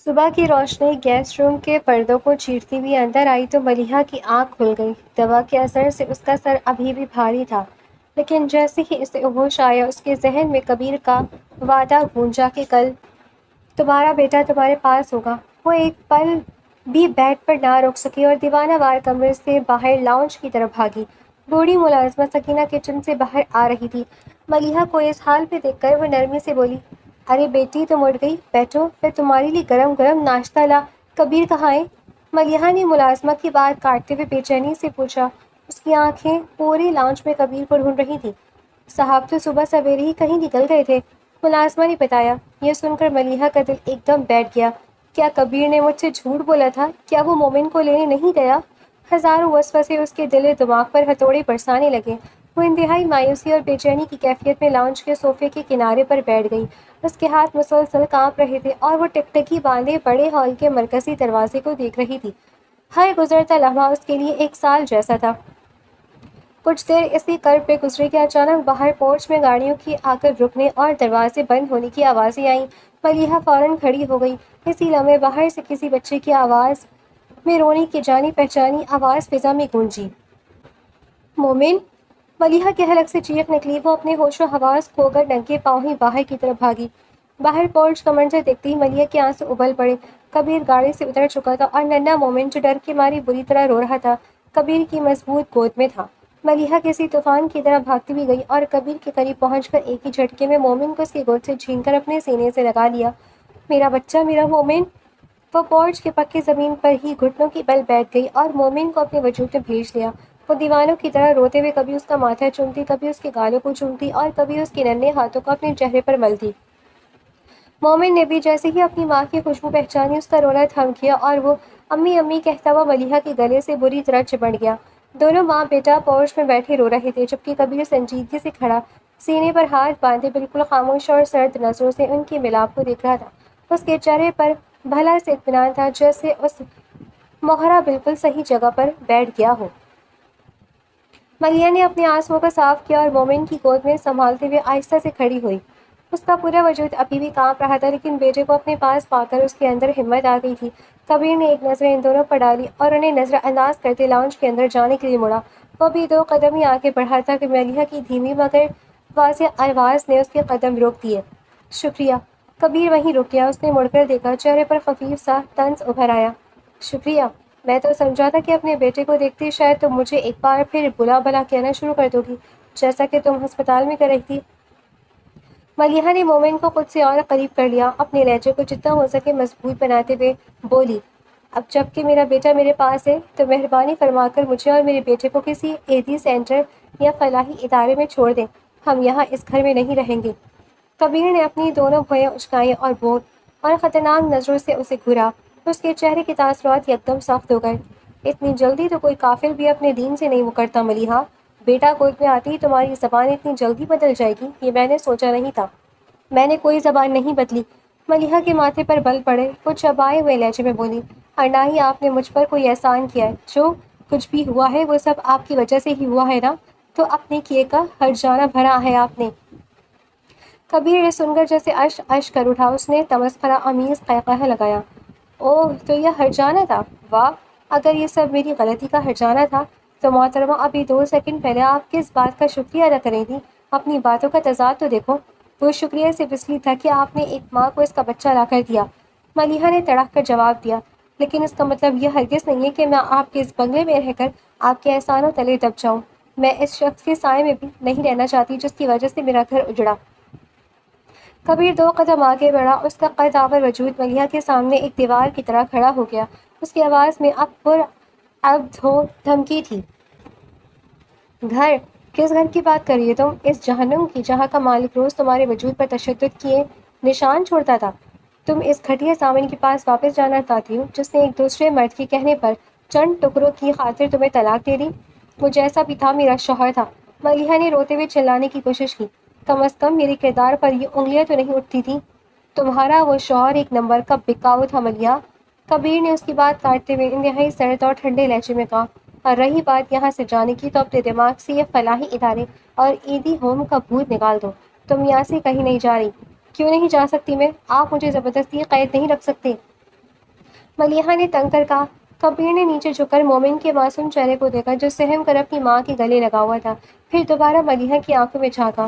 صبح کی روشنی گیسٹ روم کے پردوں کو چیرتی ہوئی اندر آئی تو ملیحہ کی آنکھ کھل گئی۔ دوا کے اثر سے اس کا سر ابھی بھی بھاری تھا، لیکن جیسے ہی اسے ہوش آیا اس کے ذہن میں کبیر کا وعدہ گونجا کہ کل تمہارا بیٹا تمہارے پاس ہوگا۔ وہ ایک پل بھی بیڈ پر نہ رک سکی اور دیوانہ وار کمرے سے باہر لاؤنج کی طرف بھاگی۔ بوڑھی ملازمہ سکینہ کچن سے باہر آ رہی تھی۔ ملیحہ کو اس حال پہ دیکھ کر وہ نرمی سے بولی، ارے بیٹی تم اٹھ گئی، بیٹھو، میں تمہارے لیے گرم گرم ناشتہ کبیر کہاں ہے؟ ملیحہ نے ملازمہ کی بات کاٹتے ہوئے بے چینی سے پوچھا۔ اس کی آنکھیں پورے لاؤنج میں کبیر کو ڈھونڈ رہی تھیں۔ صاحب تو صبح سویرے ہی کہیں نکل گئے تھے، ملازمہ نے بتایا۔ یہ سن کر ملیحہ کا دل ایک دم بیٹھ گیا۔ کیا کبیر نے مجھ سے جھوٹ بولا تھا؟ کیا وہ مومن کو لینے نہیں گیا؟ ہزاروں وسوسے اس کے دل و دماغ پر ہتھوڑے برسانے لگے۔ وہ انتہائی مایوسی اور بے چینی کی کیفیت میں لاؤنج کے صوفے کے کنارے پر بیٹھ گئی۔ اس کے ہاتھ مسلسل کانپ رہے تھے اور وہ ٹکٹکی باندھے بڑے ہال کے مرکزی دروازے کو دیکھ رہی تھی۔ ہر گزرتا لمحہ اس کے لیے ایک سال جیسا تھا۔ کچھ دیر اسی کرب پہ گزری کہ اچانک باہر پورچ میں گاڑیوں کی آ کر رکنے اور دروازے بند ہونے کی آوازیں آئیں۔ ملیحہ فوراً کھڑی ہو گئی۔ اسی لمحے باہر سے کسی بچے کی آواز میں رونے کی جانی پہچانی آواز فضا میں گونجی۔ مومن! ملیحہ کے حلق سے چیخ نکلی۔ وہ اپنے ہوش و حواس کھو کر ننگے پاؤں ہی باہر کی طرف بھاگی۔ باہر پورچ کا منظر دیکھتے ہی ملیحہ کے آنسو ابل پڑے۔ کبیر گاڑی سے اتر چکا تھا اور ننھا مومن جو ڈر کے مارے بری طرح رو رہا تھا کبیر کی مضبوط گود میں تھا۔ ملیحہ کسی طوفان کی طرح بھاگتی ہوئی گئی اور کبیر کے قریب پہنچ کر ایک ہی جھٹکے میں مومن کو اس کی گود سے چھین کر اپنے سینے سے لگا لیا۔ میرا بچہ، میرا مومن! وہ پورچ کے پکی زمین پر ہی گھٹنوں کی بل بیٹھ گئی اور مومن کو اپنے وجود میں بھیج لیا۔ وہ دیوانوں کی طرح روتے ہوئے کبھی اس کا ماتھا چومتی، کبھی اس کے گالوں کو چومتی اور کبھی اس کے ننھے ہاتھوں کو اپنے چہرے پر ملتی۔ مومن نے بھی جیسے ہی اپنی ماں کی خوشبو پہچانی اس کا رونا تھم گیا اور وہ امی امی کہتا ہوا ملیحہ کے گلے سے بری طرح چپٹ گیا۔ دونوں ماں بیٹا پورچ میں بیٹھے رو رہے تھے جبکہ کبیر سنجیدگی سے کھڑا، سینے پر ہاتھ باندھے بالکل خاموش اور سرد نظروں سے ان کے ملاپ کو دیکھ رہا تھا۔ اس کے چہرے پر بھلا سے اطمینان تھا، جیسے اس مہرہ بالکل صحیح جگہ پر بیٹھ گیا ہو۔ ملیحہ نے اپنے آنسوؤں کو صاف کیا اور مومن کی گود میں سنبھالتے ہوئے آہستہ سے کھڑی ہوئی۔ اس کا پورا وجود ابھی بھی کانپ رہا تھا، لیکن بیٹے کو اپنے پاس پا کر اس کے اندر ہمت آ گئی تھی۔ کبیر نے ایک نظر ان دونوں پر ڈالی اور انہیں نظر انداز کرتے لاؤنج کے اندر جانے کے لیے مڑا۔ وہ بھی 2 قدم ہی آگے بڑھا تھا کہ ملیحہ کی دھیمی مگر واضح آواز نے اس کے قدم روک دیے۔ شکریہ! کبیر وہیں رک گیا۔ اس نے مڑ کر دیکھا، چہرے پر خفیف سا طنز ابھر آیا۔ شکریہ! میں تو سمجھا تھا کہ اپنے بیٹے کو دیکھتے شاید تم مجھے ایک بار پھر بلا بلا کہنا شروع کر دو گی، جیسا کہ تم ہسپتال میں کر رہی تھی۔ ملیحہ نے مومن کو خود سے اور قریب کر لیا، اپنے لہجے کو جتنا ہو سکے مضبوط بناتے ہوئے بولی، اب جب کہ میرا بیٹا میرے پاس ہے تو مہربانی فرما کر مجھے اور میرے بیٹے کو کسی ایدھی سینٹر یا فلاحی ادارے میں چھوڑ دیں، ہم یہاں اس گھر میں نہیں رہیں گے۔ کبیر نے اپنی دونوں بھوئیں اچکائیں اور بول اور خطرناک نظروں سے اسے گھورا۔ اس کے چہرے کے تاثرات یکدم سخت ہو گئے۔ اتنی جلدی تو کوئی کافر بھی اپنے دین سے نہیں مکرتا ملیحہ۔ بیٹا گود میں آتے ہی تمہاری زبان اتنی جلدی بدل جائے گی، یہ میں نے سوچا نہیں تھا۔ میں نے کوئی زبان نہیں بدلی، ملیحہ کے ماتھے پر بل پڑے۔ وہ چبائے ہوئے لہجے میں بولی، اور نہ ہی آپ نے مجھ پر کوئی احسان کیا ہے۔ جو کچھ بھی ہوا ہے وہ سب آپ کی وجہ سے ہی ہوا ہے نا، تو اپنے کیے کا ہرجانہ بھرا ہے آپ نے۔ کبیر یہ سن کر جیسے اشک کر اٹھا۔ اس نے تمسخرہ آمیز قہقہہ لگایا، اوہ تو یہ ہرجانہ تھا، واہ! اگر یہ سب میری غلطی کا ہرجانہ تھا تو محترمہ ابھی 2 سیکنڈ پہلے آپ کس بات کا شکریہ ادا کر رہی تھیں؟ اپنی باتوں کا تضاد تو دیکھو۔ وہ شکریہ سے وصلی تھا کہ آپ نے ایک ماں کو اس کا بچہ لا کر دیا، ملیحہ نے تڑک کر جواب دیا، لیکن اس کا مطلب یہ ہرگز نہیں ہے کہ میں آپ کے اس بنگلے میں رہ کر آپ کے احسانوں تلے دب جاؤں۔ میں اس شخص کے سائے میں بھی نہیں رہنا چاہتی جس کی وجہ سے میرا گھر اجڑا۔ کبیر 2 قدم آگے بڑھا۔ اس کا قد آور وجود ملیحہ کے سامنے ایک دیوار کی طرح کھڑا ہو گیا۔ اس کی آواز میں اب پرعبدھ دھمکی تھی۔ گھر؟ کس گھر کی بات کر رہی ہو تم؟ اس جہنم کی جہاں کا مالک روز تمہارے وجود پر تشدد کیے نشان چھوڑتا تھا؟ تم اس گھٹیا سامن کے پاس واپس جانا چاہتی ہو جس نے ایک دوسرے مرد کے کہنے پر چند ٹکروں کی خاطر تمہیں طلاق دے دی؟ وہ جیسا بھی تھا میرا شوہر تھا، ملیحہ نے روتے ہوئے چلانے کی کوشش کی۔ کم از کم میرے کردار پر یہ انگلیاں تو نہیں اٹھتی تھیں۔ تمہارا وہ شوہر ایک نمبر کا بکاؤ تھا ملیحہ، کبیر نے اس کی بات کاٹتے ہوئے انتہائی سرد اور ٹھنڈے لہجے میں کہا، اور رہی بات یہاں سے جانے کی تو اپنے دماغ سے یہ فلاحی ادارے اور عیدی ہوم کا بھوت نکال دو۔ تم یہاں سے کہیں نہیں جا رہی۔ کیوں نہیں جا سکتی میں؟ آپ مجھے زبردستی قید نہیں رکھ سکتے۔ ملیحہ نے تنگ کر کہا۔ کبیر نے نیچے جھک کر مومن کے معصوم چہرے کو دیکھا جو سہم کر اپنی ماں کے گلے لگا ہوا تھا، پھر دوبارہ ملیحہ کی آنکھوں میں جھانکا۔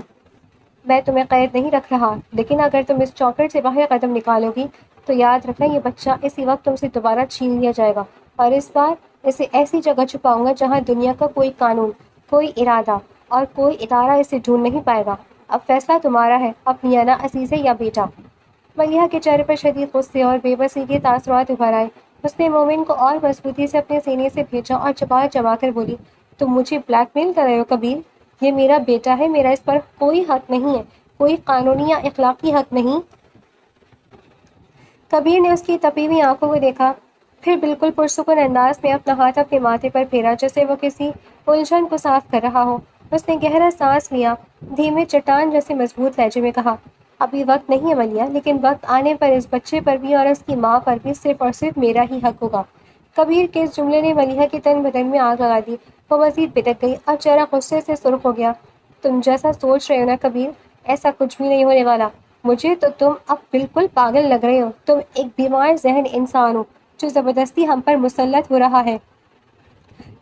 میں تمہیں قید نہیں رکھ رہا، لیکن اگر تم اس چوکھٹ سے باہر قدم نکالو گی تو یاد رکھنا یہ بچہ اسی وقت تم سے دوبارہ چھین لیا جائے گا، اور اس بار اسے ایسی جگہ چھپاؤں گا جہاں دنیا کا کوئی قانون، کوئی ارادہ اور کوئی ادارہ اسے ڈھونڈ نہیں پائے گا۔ اب فیصلہ تمہارا ہے، اپنی انا عزیزہ یا بیٹا۔ ملیحہ کے چہرے پر شدید غصے اور بے بسی کے تاثرات ابھر آئے۔ اس نے مومن کو اور مضبوطی سے اپنے سینے سے بھیجا اور چبا کر بولی، تم مجھے بلیک میل کر رہے ہو کبیر؟ یہ میرا بیٹا ہے، میرا اس پر کوئی حق نہیں ہے، کوئی قانونی یا اخلاقی حق نہیں۔ کبیر نے اس کی تپی ہوئی آنکھوں کو دیکھا، پھر بالکل پرسکون انداز میں اپنا ہاتھ اپنے ماتھے پر پھیرا جیسے وہ کسی الجھن کو صاف کر رہا ہو۔ اس نے گہرا سانس لیا، دھیمے چٹان جیسے مضبوط لہجے میں کہا، ابھی وقت نہیں ہے ملیحہ، لیکن وقت آنے پر اس بچے پر بھی اور اس کی ماں پر بھی صرف اور صرف میرا ہی حق ہوگا۔ کبیر کے اس جملے نے ملیحہ کے تن بدن میں آگ لگا دی۔ وہ مزید بھڑک گئی اور چہرہ غصے سے سرخ ہو گیا۔ تم جیسا سوچ رہے ہو نا کبیر، ایسا کچھ بھی نہیں ہونے والا۔ مجھے تو تم اب بالکل پاگل لگ رہے ہو۔ تم ایک بیمار ذہن انسان ہو جو زبردستی ہم پر مسلط ہو رہا ہے۔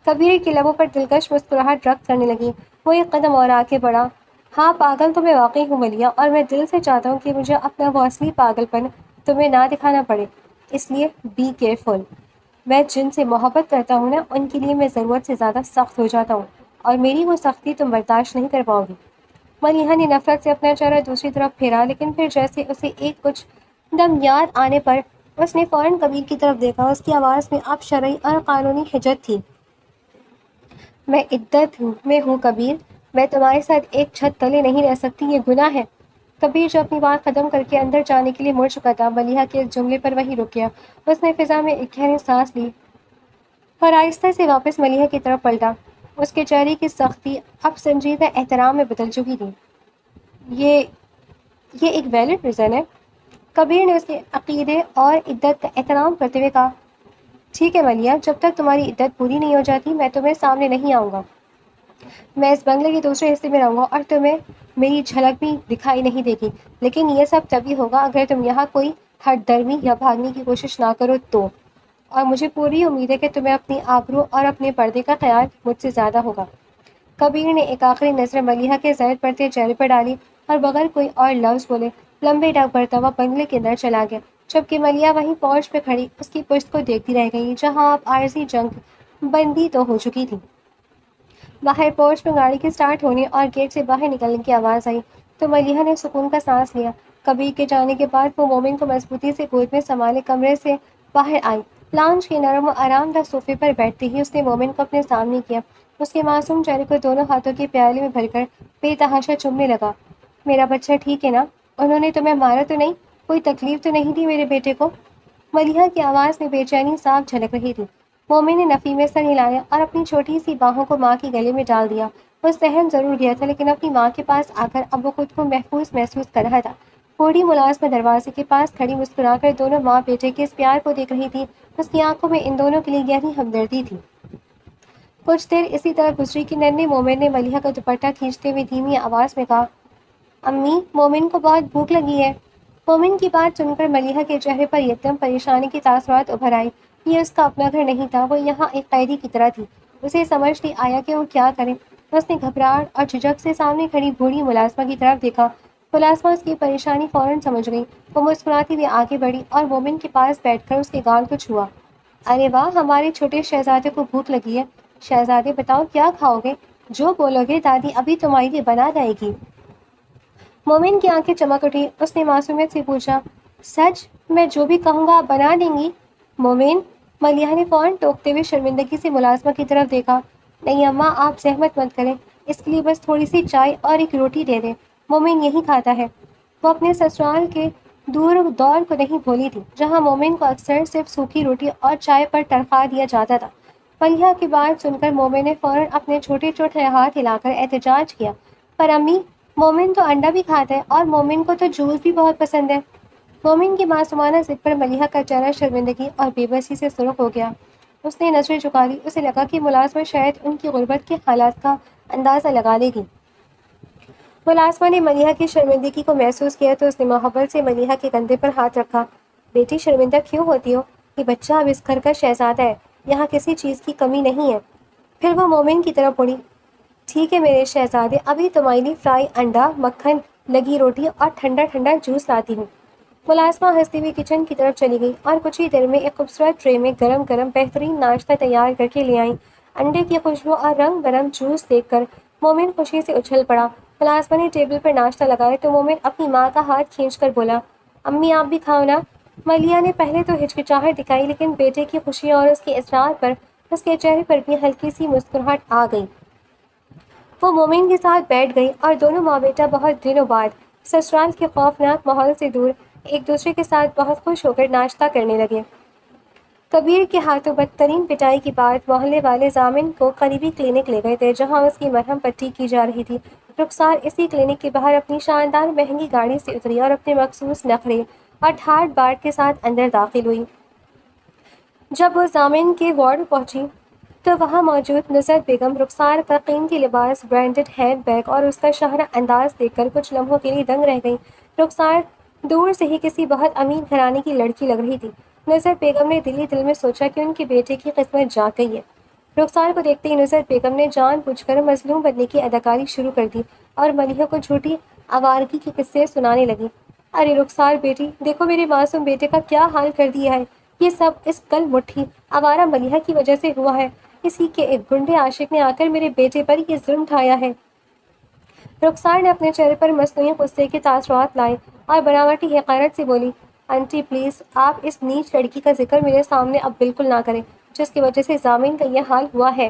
کبیر کے لبوں پر دلکش مسکراہٹ رقص کرنے لگی۔ وہ ایک قدم اور آگے بڑھا۔ ہاں پاگل تو میں واقعی ہوں ملیحہ، اور میں دل سے چاہتا ہوں کہ مجھے اپنا وہ اصلی پاگل پن تمہیں نہ دکھانا پڑے، اس لیے بی کیئرفل۔ میں جن سے محبت کرتا ہوں نا، ان کے لیے میں ضرورت سے زیادہ سخت ہو جاتا ہوں، اور میری وہ سختی تم برداشت نہیں کر پاؤ گی۔ ملیحہ نے نفرت سے اپنا چہرہ دوسری طرف پھیرا، لیکن پھر جیسے اسے ایک کچھ دم یاد آنے پر اس نے فوراً کبیر کی طرف دیکھا۔ اس کی آواز میں اب شرعی اور قانونی حجت تھی۔ میں عدت میں ہوں کبیر، میں تمہارے ساتھ ایک چھت تلے نہیں رہ سکتی، یہ گناہ ہے۔ کبیر جو اپنی بات ختم کر کے اندر جانے کے لیے مڑ چکا تھا، ملیحہ کے اس جملے پر وہیں رک گیا۔ اس نے فضا میں ایک گہری سانس لی اور آہستہ سے واپس ملیحہ کی طرف پلٹا۔ اس کے چہرے کی سختی اب سنجیدہ احترام میں بدل چکی تھی۔ یہ ایک ویلڈ ریزن ہے؟ کبیر نے اس کے عقیدے اور عدت کا احترام کرتے ہوئے کہا۔ ٹھیک ہے ملیحہ، جب تک تمہاری عدت پوری نہیں ہو جاتی میں تمہیں سامنے نہیں آؤں گا۔ میں اس بنگلے کے دوسرے حصے میں رہوں گا اور تمہیں میری جھلک بھی دکھائی نہیں دے گی، لیکن یہ سب تبھی ہوگا اگر تم یہاں کوئی ہٹ درمی یا بھاگنے کی کوشش نہ کرو تو، اور مجھے پوری امید ہے کہ تمہیں اپنی آبرو اور اپنے پردے کا خیال مجھ سے زیادہ ہوگا۔ کبیر نے ایک آخری نظر ملیحہ کے زرد پڑتے چہرے پر ڈالی اور بغیر کوئی اور لفظ بولے لمبے ڈگ بھرتا ہوا بنگلے کے اندر چلا گیا، جبکہ ملیحہ وہیں پورچ پہ کھڑی اس کی پشت کو دیکھتی رہ گئی، جہاں اب عارضی جنگ بندی تو ہو چکی تھی۔ باہر پورچ میں گاڑی کے سٹارٹ ہونے اور گیٹ سے باہر نکلنے کی آواز آئی تو ملیحہ نے سکون کا سانس لیا۔ کبیر کے جانے کے بعد وہ مومن کو مضبوطی سے گود میں سنبھالے کمرے سے باہر آئی۔ لاؤنج کے نرم و آرام دہ صوفے پر بیٹھتے ہی اس نے مومن کو اپنے سامنے کیا، اس کے معصوم چہرے کو دونوں ہاتھوں کے پیالے میں بھر کر بے تحاشا چومنے لگا۔ میرا بچہ ٹھیک ہے نا؟ انہوں نے تمہیں مارا تو نہیں؟ کوئی تکلیف تو نہیں دی میرے بیٹے کو؟ ملیحہ کی آواز میں بے چینی صاف جھلک رہی تھی۔ مومن نے نفی میں سر ہلایا اور اپنی چھوٹی سی باہوں کو ماں کے گلے میں ڈال دیا۔ وہ سہم ضرور گیا تھا، لیکن اپنی ماں کے پاس آ کر اب وہ خود کو محسوس کر رہا تھا۔ بوڑھی ملازمہ دروازے کے پاس کھڑی مسکرا کر دونوں ماں بیٹے کے اس پیار کو دیکھ رہی تھی۔ اس کی آنکھوں میں ان دونوں کے لیے گہری ہمدردی تھی۔ کچھ دیر اسی طرح گزری کہ ننھے مومن نے ملیحہ کا دوپٹہ کھینچتے ہوئے دھیمی آواز میں کہا، امی مومن کو بہت بھوک لگی ہے۔ مومن کی بات سن کر ملیحہ کے چہرے پر یکدم پریشانی کے تاثرات ابھر آئے۔ یہ اس کا اپنا گھر نہیں تھا، وہ یہاں ایک قیدی کی طرح تھی۔ اسے سمجھ نہیں آیا کہ وہ کیا کرے۔ اس نے گھبراہٹ اور جھجک سے سامنے کھڑی بوڑھی ملازمہ کی طرف دیکھا۔ ملازمہ اس کی پریشانی فوراً سمجھ گئی۔ وہ مسکراتی ہوئی آگے بڑھی اور مومن کے پاس بیٹھ کر اس کے گال کو چھوا۔ ارے واہ، ہمارے چھوٹے شہزادے کو بھوک لگی ہے۔ شہزادے بتاؤ کیا کھاؤ گے؟ جو بولو گے دادی ابھی تمہارے لیے بنا جائے گی۔ مومن کی آنکھیں چمک اٹھی۔ اس نے معصومیت سے پوچھا، سچ؟ میں جو بھی کہوں گا آپ بنا دیں گی؟ مومن، ملیحہ نے فوراً ٹوکتے ہوئے شرمندگی سے ملازمہ کی طرف دیکھا۔ نہیں اماں، آپ زحمت مت کریں، اس کے لیے بس تھوڑی سی چائے اور ایک روٹی دے دیں، مومن یہی کھاتا ہے۔ وہ اپنے سسرال کے دور دور کو نہیں بھولی تھی، جہاں مومن کو اکثر صرف سوکھی روٹی اور چائے پر تنخواہ دیا جاتا تھا۔ ملیحہ کی بات سن کر مومن نے فوراً اپنے چھوٹے چھوٹے ہاتھ ہلا کر احتجاج کیا، پر امی، مومن تو انڈا بھی کھاتا ہے اور مومن کو تو جوس بھی بہت پسند ہے۔ مومن کی معصومانہ ضد پر ملیحہ کا چہرہ شرمندگی اور بے بسی سے سرخ ہو گیا۔ اس نے نظریں جھکا لی۔ اسے لگا کہ ملازمہ شاید ان کی غربت کے حالات کا اندازہ لگا لے گی۔ ملازمہ نے ملیحہ کی شرمندگی کو محسوس کیا تو اس نے محبت سے ملیحہ کے کندھے پر ہاتھ رکھا۔ بیٹی شرمندہ کیوں ہوتی ہو؟ یہ بچہ اب اس گھر کا شہزادہ ہے، یہاں کسی چیز کی کمی نہیں ہے۔ پھر وہ مومن کی طرف مڑی۔ ٹھیک ہے میرے شہزادے، ابھی تمہارے لیے فرائی انڈا، مکھن لگی روٹی اور ٹھنڈا ٹھنڈا جوس لاتی ہوں۔ ملازمہ ہنستی ہوئی کچن کی طرف چلی گئی اور کچھ ہی دیر میں ایک خوبصورت ٹرے میں گرم گرم بہترین ناشتہ تیار کر کے لے آئیں۔ انڈے کی خوشبو اور رنگ برنگ جوس دیکھ کر مومن خوشی سے اچھل پڑا۔ ملازمہ نے ٹیبل پر ناشتہ لگایا تو مومن اپنی ماں کا ہاتھ کھینچ کر بولا، امی آپ بھی کھاؤ نا۔ ملیحہ نے پہلے تو ہچکچاہٹ دکھائی، لیکن بیٹے کی خوشی اور اس کے اصرار پر اس کے چہرے پر بھی ہلکی سی مسکراہٹ آ گئی۔ وہ مومن کے ساتھ بیٹھ گئی اور دونوں ماں بیٹا بہت دنوں بعد سسرال کے خوفناک ماحول سے دور ایک دوسرے کے ساتھ بہت خوش ہو کر ناشتہ کرنے لگے۔ کبیر کے ہاتھوں بدترین پٹائی کے بعد محلے والے ضامن کو قریبی کلینک لے گئے تھے، جہاں اس کی مرہم پٹی کی جا رہی تھی۔ رخسار اسی کلینک کے باہر اپنی شاندار مہنگی گاڑی سے اتری اور اپنے مخصوص نخرے اور ٹھاٹ باٹ کے ساتھ اندر داخل ہوئی۔ جب وہ ضامن کے وارڈ پہنچی تو وہاں موجود نصرت بیگم رخسار کا قیمتی لباس، برانڈڈ ہینڈ بیگ اور اس کا شاہانہ انداز دیکھ کر کچھ لمحوں کے لیے دنگ رہ گئی۔ رخسار دور سے ہی کسی بہت امیر گھرانے کی لڑکی لگ رہی تھی۔ نصرت بیگم نے دل ہی دل میں سوچا کہ ان کے بیٹے کی قسمت جاگ گئی ہے۔ رخسار کو دیکھتے ہی نصرت بیگم نے جان بوجھ کر مظلوم بننے کی اداکاری شروع کر دی اور ملیحہ کو جھوٹی آوارگی کے قصے سنانے لگی۔ ارے رخسار بیٹی، دیکھو میرے معصوم بیٹے کا کیا حال کر دیا ہے۔ یہ سب اس کل مٹھی آوارہ ملیحہ کی وجہ سے ہوا ہے۔ اسی کے ایک گنڈے عاشق نے آ کر میرے بیٹے پر یہ ظلم ڈھایا ہے۔ رخسار نے اپنے چہرے پر مصنوعی غصے کے تاثرات لائے اور بناوٹی حقارت سے بولی، آنٹی پلیز آپ اس نیچ لڑکی کا ذکر میرے سامنے اب بالکل نہ کریں، جس کی وجہ سے ضامن کا یہ حال ہوا ہے۔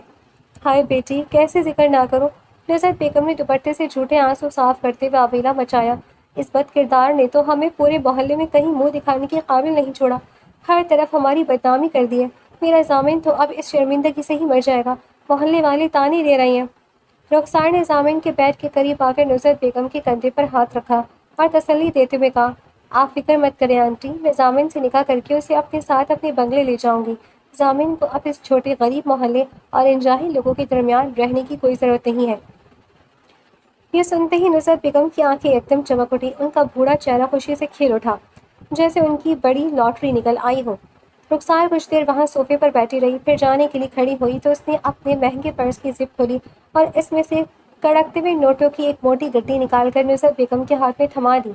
ہائے بیٹی، کیسے ذکر نہ کرو؟ نصرت بیگم نے دوپٹے سے جھوٹے آنسو صاف کرتے ہوئے آویلا مچایا۔ اس بد کردار نے تو ہمیں پورے محلے میں کہیں منہ دکھانے کے قابل نہیں چھوڑا، ہر طرف ہماری بدنامی کر دی ہے۔ میرا ضامن تو اب اس شرمندگی سے ہی مر جائے گا، محلے والے تانے دے رہے ہیں۔ رخسار نے ضامن کے بیڈ کے قریب آ کر نصرت بیگم کے کندھے پر ہاتھ رکھا اور تسلی دیتے ہوئے کہا، آپ فکر مت کریں آنٹی، میں ضامن سے نکاح کر کے اسے اپنے ساتھ اپنے بنگلے لے جاؤں گی۔ ضامن کو اب اس چھوٹے غریب محلے اور ان جاہل لوگوں کے درمیان رہنے کی کوئی ضرورت نہیں ہے۔ یہ سنتے ہی نصرت بیگم کی آنکھیں ایک دم چمک اٹھی، ان کا بوڑھا چہرہ خوشی سے کھل اٹھا جیسے ان کی بڑی لاٹری نکل آئی ہو۔ رخسار کچھ دیر وہاں صوفے پر بیٹھی رہی، پھر جانے کے لیے کھڑی ہوئی تو اس نے اپنے مہنگے پرس کی زپ کھولی اور اس میں سے کڑکتے ہوئے نوٹوں کی ایک موٹی گڈی نکال کر نصرت بیگم کے ہاتھ میں تھما دی۔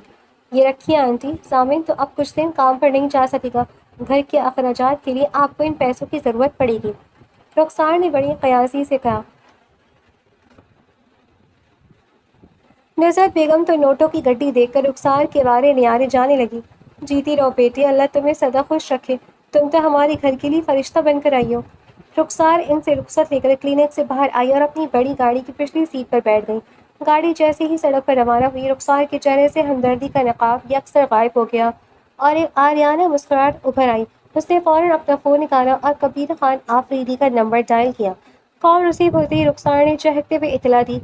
یہ رکھیے آنٹی، ضامن تو اب کچھ دن کام پر نہیں جا سکے گا، گھر کے اخراجات کے لیے آپ کو ان پیسوں کی ضرورت پڑے گی۔ رخسار نے بڑی قیاسی سے کہا۔ نصرت بیگم تو نوٹوں کی گڈی دیکھ کر رخسار کے وارے نیارے جانے لگی۔ جیتی رہو بیٹی، اللہ تمہیں سدا خوش رکھے، تم تو ہمارے گھر کے لیے فرشتہ بن کر آئی ہو۔ رخسار ان سے رخصت لے کر کلینک سے باہر آئی اور اپنی بڑی گاڑی کی پچھلی سیٹ پر بیٹھ گئی۔ گاڑی جیسے ہی سڑک پر روانہ ہوئی، رخسار کے چہرے سے ہمدردی کا نقاب یکسر غائب ہو گیا اور ایک عاریانہ مسکراہٹ ابھر آئی۔ اس نے فوراً اپنا فون نکالا اور کبیر خان آفریدی کا نمبر ڈائل کیا۔ کال ریسیو ہوتے ہی رخسار نے چہکتے ہوئے اطلاع دی،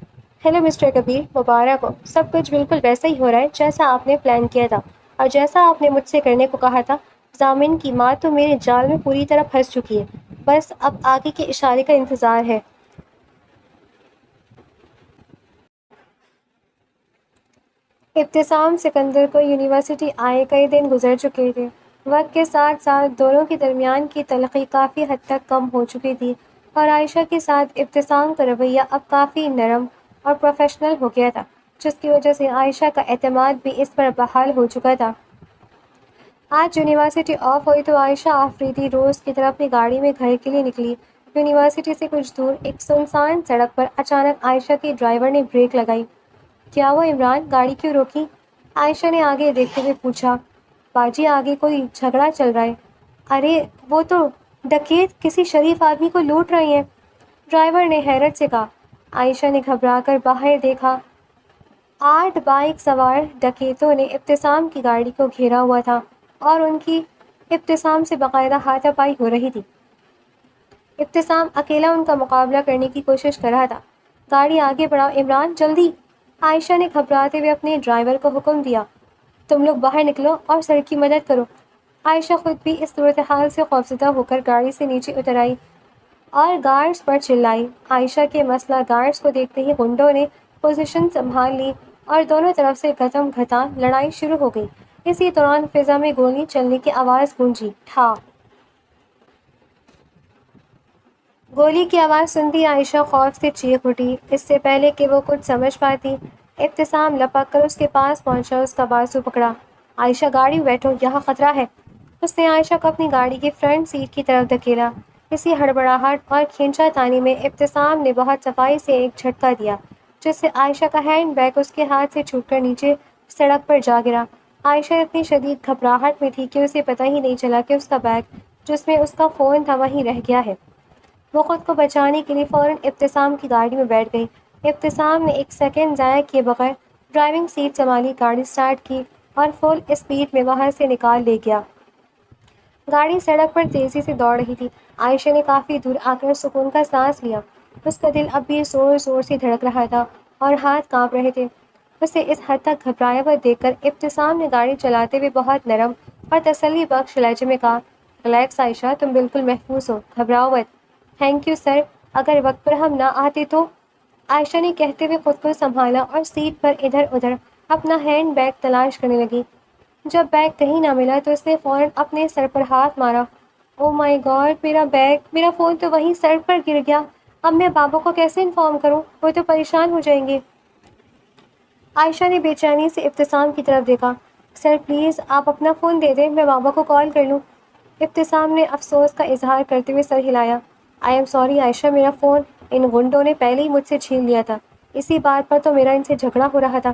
ہیلو مسٹر کبیر، مبارک ہو، سب کچھ بالکل ویسا ہی ہو رہا ہے جیسا آپ نے پلان کیا تھا اور جیسا آپ نے مجھ سے کرنے کو کہا تھا۔ ضامن کی ماں تو میرے جال میں پوری طرح پھنس چکی ہے، بس اب آگے کے اشارے کا انتظار ہے۔ ابتسام سکندر کو یونیورسٹی آئے کئی دن گزر چکے تھے۔ وقت کے ساتھ ساتھ دونوں کے درمیان کی تلخی کافی حد تک کم ہو چکی تھی اور عائشہ کے ساتھ ابتسام کا رویہ اب کافی نرم اور پروفیشنل ہو گیا تھا، جس کی وجہ سے عائشہ کا اعتماد بھی اس پر بحال ہو چکا تھا۔ آج یونیورسٹی آف ہوئی تو عائشہ آفریدی روز کی طرح اپنی گاڑی میں گھر کے لیے نکلی۔ یونیورسٹی سے کچھ دور ایک سنسان سڑک پر اچانک عائشہ کے ڈرائیور نے بریک لگائی۔ کیا ہوا عمران، گاڑی کیوں روکی؟ عائشہ نے آگے دیکھتے ہوئے پوچھا۔ باجی آگے کوئی جھگڑا چل رہا ہے۔ ارے وہ تو ڈکیت کسی شریف آدمی کو لوٹ رہے ہیں، ڈرائیور نے حیرت سے کہا۔ عائشہ نے گھبرا کر باہر دیکھا۔ 8 بائک سوار ڈکیتوں نے ابتسام کی گاڑی کو گھیرا ہوا تھا اور ان کی ابتسام سے باقاعدہ ہاتھا پائی ہو رہی تھی۔ ابتسام اکیلا ان کا مقابلہ کرنے کی کوشش کر رہا تھا۔ گاڑی آگے بڑھاؤ عمران، جلدی، عائشہ نے گھبراتے ہوئے اپنے ڈرائیور کو حکم دیا۔ تم لوگ باہر نکلو اور سر کی مدد کرو۔ عائشہ خود بھی اس صورتحال سے خوفزدہ ہو کر گاڑی سے نیچے اتر آئی اور گارڈز پر چلائی۔ عائشہ کے مسلح گارڈز کو دیکھتے ہی گنڈوں نے پوزیشن سنبھال لی اور دونوں طرف سے گھتم گھتاں لڑائی شروع ہو گئی۔ اسی دوران فضا میں گولی چلنے کی آواز گونجی، ٹھا گولی کی آواز سنتی عائشہ خوف سے چیخ اٹھی۔ اس سے پہلے کہ وہ کچھ سمجھ پاتی، ابتسام لپک کر اس کے پاس پہنچا، اس کا بازو پکڑا۔ عائشہ گاڑی میں بیٹھو، یہاں خطرہ ہے۔ اس نے عائشہ کو اپنی گاڑی کی فرنٹ سیٹ کی طرف دھکیلا۔ اسی ہڑبڑاہٹ اور کھینچا تانی میں ابتسام نے بہت صفائی سے ایک جھٹکا دیا، جس سے عائشہ کا ہینڈ بیگ اس کے ہاتھ سے چھوٹ کر نیچے سڑک پر جا گرا۔ عائشہ اتنی شدید گھبراہٹ میں تھی کہ اسے پتہ ہی نہیں چلا کہ اس کا بیگ، جس میں اس کا فون تھا، وہیں رہ گیا ہے۔ وہ خود کو بچانے کے لیے فوراً ابتسام کی گاڑی میں بیٹھ گئی۔ ابتسام نے ایک سیکنڈ ضائع کیے بغیر ڈرائیونگ سیٹ سنبھالی، گاڑی سٹارٹ کی اور فل اسپیڈ میں وہاں سے نکال لے گیا۔ گاڑی سڑک پر تیزی سے دوڑ رہی تھی۔ عائشہ نے کافی دور آ کر سکون کا سانس لیا۔ اس کا دل اب بھی زور زور سے دھڑک رہا تھا اور ہاتھ کانپ رہے تھے۔ اسے اس حد تک گھبرایا ہوا دیکھ کر ابتسام نے گاڑی چلاتے ہوئے بہت نرم اور تسلی بخش لہجے میں کہا، ریلیکس عائشہ، تم بالکل محفوظ ہو، گھبراؤ مت۔ تھینک یو سر، اگر وقت پر ہم نہ آتے تو؟ عائشہ نے کہتے ہوئے خود کو سنبھالا اور سیٹ پر ادھر ادھر اپنا ہینڈ بیگ تلاش کرنے لگی۔ جب بیگ کہیں نہ ملا تو اس نے فوراً اپنے سر پر ہاتھ مارا۔ او مائی گاڈ، میرا بیگ، میرا فون تو وہیں سڑک پر گر گیا۔ اب میں بابا کو کیسے انفارم کروں؟ وہ تو پریشان ہو جائیں گے۔ عائشہ نے بے چینی سے ابتسام کی طرف دیکھا۔ سر پلیز آپ اپنا فون دے دیں، میں بابا کو کال کر لوں۔ ابتسام نے افسوس کا اظہار کرتے ہوئے سر ہلایا۔ آئی ایم سوری عائشہ، میرا فون ان غنڈوں نے پہلے ہی مجھ سے چھین لیا تھا، اسی بات پر تو میرا ان سے جھگڑا ہو رہا تھا۔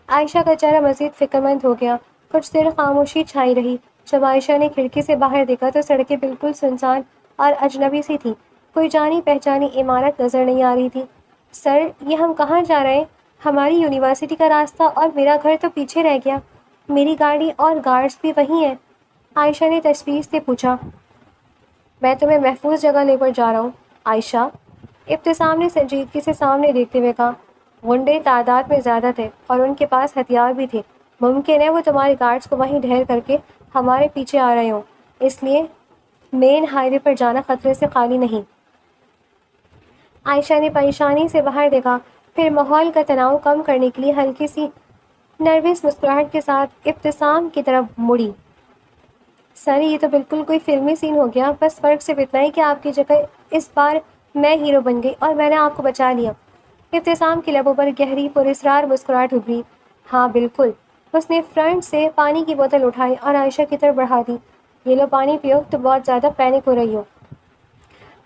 عائشہ کا چہرہ مزید فکرمند ہو گیا۔ کچھ دیر خاموشی چھائی رہی۔ جب عائشہ نے کھڑکی سے باہر دیکھا تو سڑکیں بالکل سنسان اور اجنبی سی تھیں، کوئی جانی پہچانی عمارت نظر نہیں آ رہی تھی۔ سر، یہ ہم کہاں جا رہے ہیں؟ ہماری یونیورسٹی کا راستہ اور میرا گھر تو پیچھے رہ گیا، میری گاڑی اور گارڈز بھی وہیں ہیں۔ عائشہ نے تشویش سے پوچھا۔ میں تمہیں محفوظ جگہ لے کر جا رہا ہوں عائشہ، ابتسام نے سنجیدگی سے سامنے دیکھتے ہوئے کہا۔ غنڈے تعداد میں زیادہ تھے اور ان کے پاس ہتھیار بھی تھے، ممکن ہے وہ تمہارے گارڈز کو وہیں ڈھیر کر کے ہمارے پیچھے آ رہے ہوں، اس لیے مین ہائی وے پر جانا خطرے سے خالی نہیں۔ عائشہ نے پریشانی سے باہر دیکھا، پھر ماحول کا تناؤ کم کرنے کے لیے ہلکی سی نروس مسکراہٹ کے ساتھ ابتسام کی طرف مڑی۔ سر، یہ تو بالکل کوئی فلمی سین ہو گیا، بس فرق صرف اتنا ہی کہ آپ کی جگہ اس بار میں ہیرو بن گئی اور میں نے آپ کو بچا لیا۔ ابتسام کے لبوں پر گہری پراسرار مسکراہٹ ابھری۔ ہاں بالکل۔ اس نے فرنٹ سے پانی کی بوتل اٹھائی اور عائشہ کی طرف بڑھا دی۔ یہ لو پانی پیو، تو بہت زیادہ پینک ہو رہی ہو۔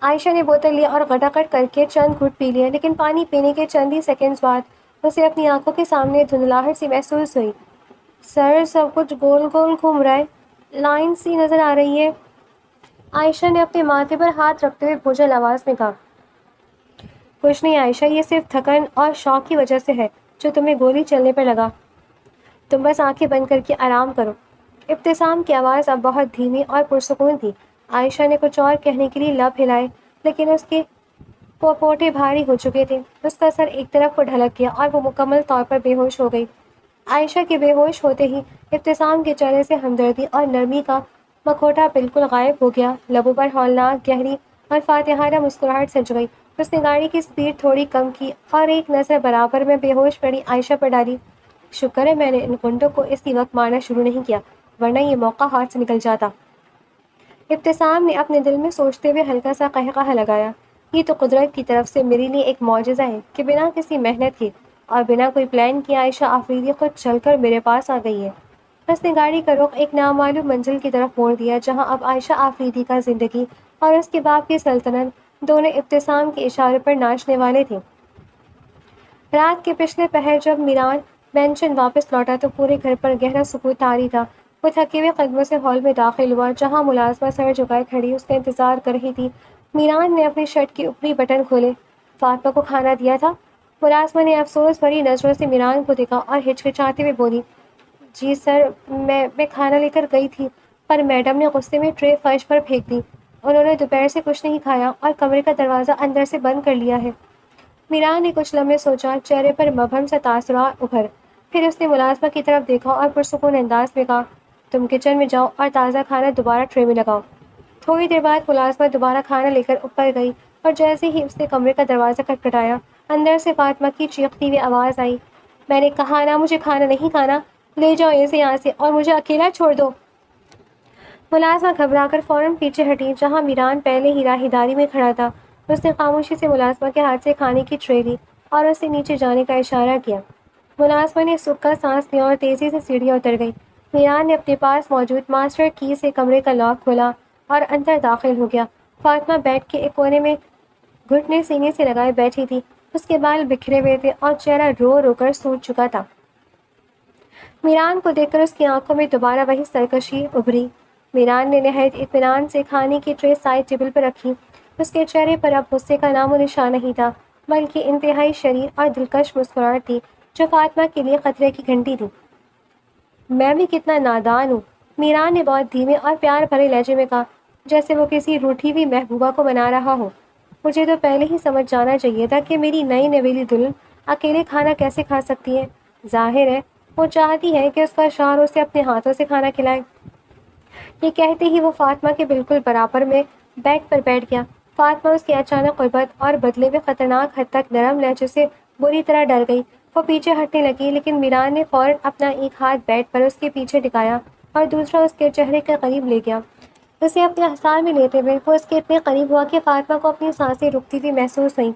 عائشہ نے بوتل لی اور غٹاغٹ کر کے چند گھٹ پی لیا، لیکن پانی پینے کے چند ہی سیکنڈز بعد اسے اپنی آنکھوں کے سامنے دھندلاہٹ سی محسوس ہوئی۔ سر، سب کچھ گول گول گھوم رہا ہے، لائن سی نظر آ رہی ہے۔ عائشہ نے اپنے ماتھے پر ہاتھ رکھتے ہوئے بھوجل آواز میں کہا۔ کچھ نہیں عائشہ، یہ صرف تھکن اور شوق کی وجہ سے ہے جو تمہیں گولی چلنے پر لگا، تم بس آنکھیں بند کر کے آرام کرو۔ ابتسام کی آواز اب بہت دھیمی اور پرسکون تھی۔ عائشہ نے کچھ اور کہنے کے لیے لب ہلائے، لیکن اس کے پوپوٹے بھاری ہو چکے تھے۔ اس کا سر ایک طرف کو ڈھلک گیا اور وہ مکمل طور پر بے ہوش ہو گئی۔ عائشہ کے بے ہوش ہوتے ہی ابتسام کے چہرے سے ہمدردی اور نرمی کا مکھوٹا بالکل غائب ہو گیا، لبوں پر ہولناک گہری اور فاتحانہ مسکراہٹ سج گئی۔ اس نے گاڑی کی سپیڈ تھوڑی کم کی اور ایک نظر برابر میں بے ہوش پڑی عائشہ پر ڈالی۔ شکر ہے میں نے ان گنڈوں کو اسی وقت مارنا شروع نہیں کیا، ورنہ یہ موقع ہاتھ سے نکل جاتا۔ ابتسام نے اپنے دل میں سوچتے ہوئے ہلکا سا قہقہہ لگایا۔ یہ تو قدرت کی طرف سے میرے لیے ایک معجزہ ہے کہ بنا کسی محنت کے اور بنا کوئی پلان کے عائشہ آفریدی خود چل کر میرے پاس آ گئی ہے۔ اس نے گاڑی کا رخ ایک نامعلوم منزل کی طرف موڑ دیا، جہاں اب عائشہ آفریدی کا زندگی اور اس کے باپ کی سلطنت دونوں ابتسام کے اشارے پر ناچنے والے تھے۔ رات کے پچھلے پہر جب میران مینشن واپس لوٹا تو پورے گھر پر گہرا سکوت طاری تھا۔ وہ تھکے ہوئے قدموں سے ہال میں داخل ہوا، جہاں ملازمہ سر جھکائے کھڑی اس کا انتظار کر رہی تھی۔ میران نے اپنی شرٹ کے اوپری بٹن کھولے۔ فاطمہ کو کھانا دیا تھا؟ ملازمہ نے افسوس بھری نظروں سے میران کو دیکھا اور ہچکچاتے ہوئے بولی، جی سر، میں کھانا لے کر گئی تھی، پر میڈم نے غصے میں ٹرے فرش پر پھینک دی۔ انہوں نے دوپہر سے کچھ نہیں کھایا اور کمرے کا دروازہ اندر سے بند کر لیا ہے۔ میران نے کچھ لمحے سوچا، چہرے پر مبہم سا تاثرات ابھر، پھر اس نے ملازمہ کی طرف دیکھا اور پرسکون انداز میں کہا، تم کچن میں جاؤ اور تازہ کھانا دوبارہ ٹرے میں لگاؤ۔ تھوڑی دیر بعد ملازمہ دوبارہ کھانا لے کر اوپر گئی اور جیسے ہی اس نے کمرے کا دروازہ کھٹکھٹایا، اندر سے فاطمہ کی چیختی ہوئی آواز آئی، میں نے کہا نا مجھے کھانا نہیں کھانا، لے جاؤ اسے یہاں سے اور مجھے اکیلا چھوڑ دو۔ ملازمہ گھبرا کر فوراً پیچھے ہٹی، جہاں میران پہلے ہی راہداری میں کھڑا تھا۔ اس نے خاموشی سے ملازمہ کے ہاتھ سے کھانے کی ٹرے لی اور اسے نیچے جانے کا اشارہ کیا۔ ملازمہ نے سکھ سانس لیا اور تیزی سے سیڑھیاں اتر گئی۔ میران نے اپنے پاس موجود ماسٹر کی سے کمرے کا لاک کھولا اور اندر داخل ہو گیا۔ فاطمہ بیڈ کے ایک کونے میں گھٹنے سینے سے لگائے بیٹھی تھی۔ اس کے بال بکھرے ہوئے تھے اور چہرہ رو رو کر سوج چکا تھا۔ میران کو دیکھ کر اس کی آنکھوں میں دوبارہ وہی سرکشی ابھری۔ میران نے نہایت اطمینان سے کھانے کی ٹرے سائڈ ٹیبل پر رکھی۔ اس کے چہرے پر اب غصے کا نام و نشان نہیں تھا، بلکہ انتہائی شریر اور دلکش مسکراہٹ تھی جو فاطمہ کے لیے خطرے کی گھنٹی تھی۔ میں بھی کتنا نادان ہوں، میران نے بہت دھیمے اور پیار بھرے لہجے میں کہا، جیسے وہ کسی روٹھی ہوئی محبوبہ کو منا رہا ہو۔ مجھے تو پہلے ہی سمجھ جانا چاہیے تھا کہ میری نئی نویلی دلہن اکیلے کھانا کیسے کھا سکتی ہے۔ ظاہر ہے وہ چاہتی ہے کہ اس کا شوہر اسے اپنے ہاتھوں سے کھانا کھلائے۔ یہ کہتے ہی وہ فاطمہ کے بالکل برابر میں بیڈ پر بیٹھ گیا۔ فاطمہ اس کی اچانک قربت اور بدلے میں خطرناک حد تک نرم لہجے سے بری طرح ڈر گئی۔ وہ پیچھے ہٹنے لگی، لیکن میران نے فوراً اپنا ایک ہاتھ بیڈ پر اس کے پیچھے ٹکایا اور دوسرا اس کے چہرے کے قریب لے گیا۔ اسے اپنے احسان میں لیتے ہوئے وہ اس کے اتنے قریب ہوا کہ فاطمہ کو اپنی سانسیں رکتی ہوئی محسوس ہوئیں۔